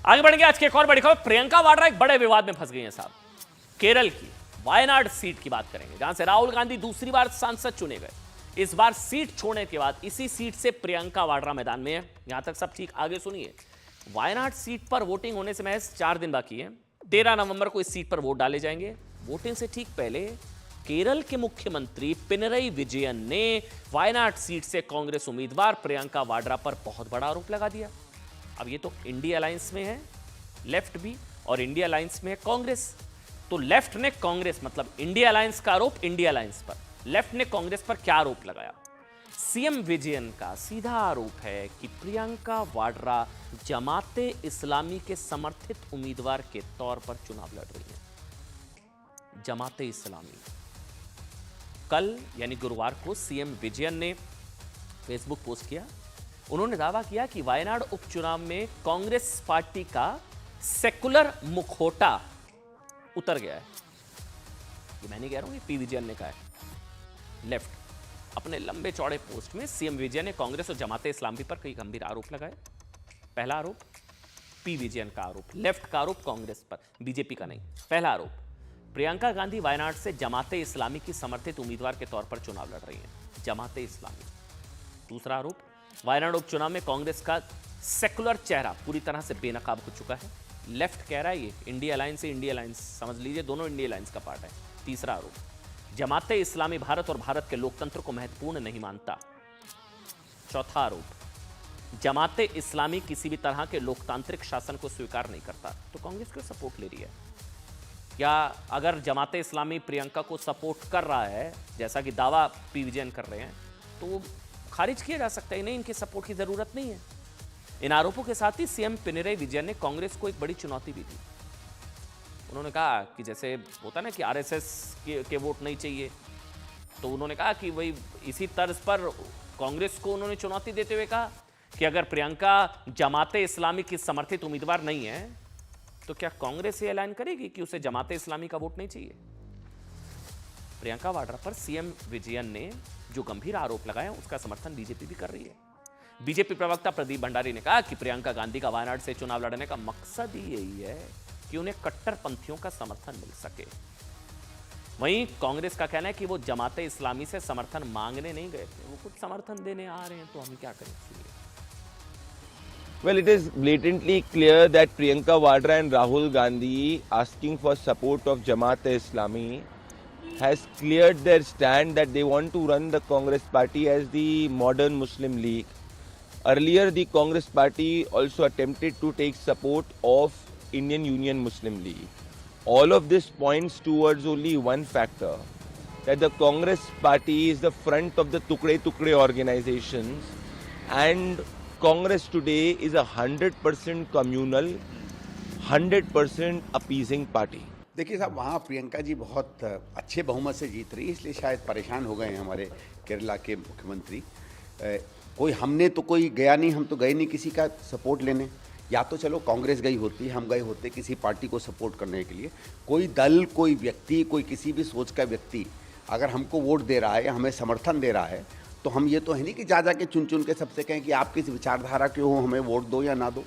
आगे बढ़ेंगे। आज की एक और बड़ी खबर, प्रियंका वाड्रा एक बड़े विवाद में फंस गई हैं साहब। केरल की वायनाड सीट की बात करेंगे, जहां से राहुल गांधी दूसरी बार सांसद चुने गए। इस बार सीट छोड़ने के बाद इसी सीट से प्रियंका वाड्रा मैदान में है। यहां तक सब ठीक, आगे सुनिए। वायनाड सीट पर वोटिंग होने से महज 4 दिन बाकी है। 13 नवंबर को इस सीट पर वोट डाले जाएंगे। वोटिंग से ठीक पहले केरल के मुख्यमंत्री पिनरई विजयन ने वायनाड सीट से कांग्रेस उम्मीदवार प्रियंका वाड्रा पर बहुत बड़ा आरोप लगा दिया। अब ये तो इंडिया अलायंस में है लेफ्ट भी, और इंडिया अलायंस में है कांग्रेस। तो लेफ्ट ने कांग्रेस, मतलब इंडिया अलायंस का आरोप इंडिया अलायंस पर, लेफ्ट ने कांग्रेस पर क्या आरोप लगाया? सीएम विजयन का सीधा आरोप है कि प्रियंका वाड्रा जमाते इस्लामी के समर्थित उम्मीदवार के तौर पर चुनाव लड़ रही हैं। जमाते इस्लामी। कल यानी गुरुवार को सीएम विजयन ने फेसबुक पोस्ट किया। उन्होंने दावा किया कि वायनाड उपचुनाव में कांग्रेस पार्टी का सेकुलर मुखौटा उतर गया है। ये मैं नहीं कह रहा हूं, ये पी विजयन ने कहा है। लेफ्ट अपने लंबे चौड़े पोस्ट में सीएम विजयन ने कांग्रेस और जमाते इस्लामी पर कई गंभीर आरोप लगाए। पहला आरोप पी विजयन का आरोप, लेफ्ट का आरोप कांग्रेस पर, बीजेपी का नहीं। पहला आरोप, प्रियंका गांधी वायनाड से जमाते इस्लामी की समर्थित उम्मीदवार के तौर पर चुनाव लड़ रही हैं। जमाते इस्लामी। दूसरा आरोप, वायनाड उपचुनाव में कांग्रेस का सेकुलर चेहरा पूरी तरह से बेनकाब हो चुका है। लेफ्ट कह रहा है ये इंडिया अलायंस से, इंडिया अलायंस समझ लीजिए, दोनों इंडिया अलायंस का पार्ट है। तीसरा आरोप, जमाते इस्लामी भारत और भारत के लोकतंत्र को महत्वपूर्ण नहीं मानता। चौथा आरोप, जमाते इस्लामी किसी भी तरह के लोकतांत्रिक शासन को स्वीकार नहीं करता। तो कांग्रेस क्यों सपोर्ट ले रही है? या अगर जमाते इस्लामी प्रियंका को सपोर्ट कर रहा है, जैसा कि दावा पी विजयन कर रहे हैं, तो खारिज किया जा सकता है। नहीं, इनके सपोर्ट की जरूरत नहीं है। इन आरोपों के साथ ही सीएम पिनरई विजयन ने कांग्रेस को एक बड़ी चुनौती भी दी। उन्होंने कहा कि जैसे होता ना कि आरएसएस के वोट नहीं चाहिए, तो उन्होंने कहा कि वही इसी तर्ज पर कांग्रेस को उन्होंने चुनौती देते हुए कहा कि अगर प्रियंका जमाते इस्लामी की समर्थित उम्मीदवार नहीं है, तो क्या कांग्रेस ये ऐलान करेगी कि उसे जमाते इस्लामी का वोट नहीं चाहिए? प्रियंका वाड्रा पर सीएम विजयन ने जो गंभीर आरोप लगाया, उसका समर्थन बीजेपी भी कर रही है। बीजेपी प्रवक्ता प्रदीप भंडारी ने कहा कि प्रियंका गांधी का वायनाड से चुनाव लड़ने का मकसद ही यही है कि उन्हें कट्टरपंथियों का समर्थन मिल सके। वहीं कांग्रेस का कहना है कि वो जमाते इस्लामी से समर्थन मांगने नहीं गए थे, वो कुछ समर्थन देने आ रहे हैं, तो हम क्या करें? Well, it is blatantly clear that Priyanka Vadra and Rahul Gandhi asking for support of Jamaat-e-Islami has cleared their stand that they want to run the Congress party as the modern Muslim League. Earlier, the Congress party also attempted to take support of Indian Union Muslim League. All of this points towards only one factor, that the Congress party is the front of the Tukde organizations, and Congress today is a 100% communal, 100% appeasing party. देखिए साहब, वहाँ प्रियंका जी बहुत अच्छे बहुमत से जीत रही है, इसलिए शायद परेशान हो गए हैं हमारे केरला के मुख्यमंत्री। कोई हमने तो कोई गया नहीं, हम तो गए नहीं किसी का सपोर्ट लेने। या तो चलो कांग्रेस गई होती, हम गए होते किसी पार्टी को सपोर्ट करने के लिए। कोई दल, कोई व्यक्ति, कोई किसी भी सोच का व्यक्ति अगर हमको वोट दे रहा है या हमें समर्थन दे रहा है, तो हम ये तो है नहीं कि जा के चुन के सबसे कहें कि आप किस विचारधारा के हो, हमें वोट दो या ना दो।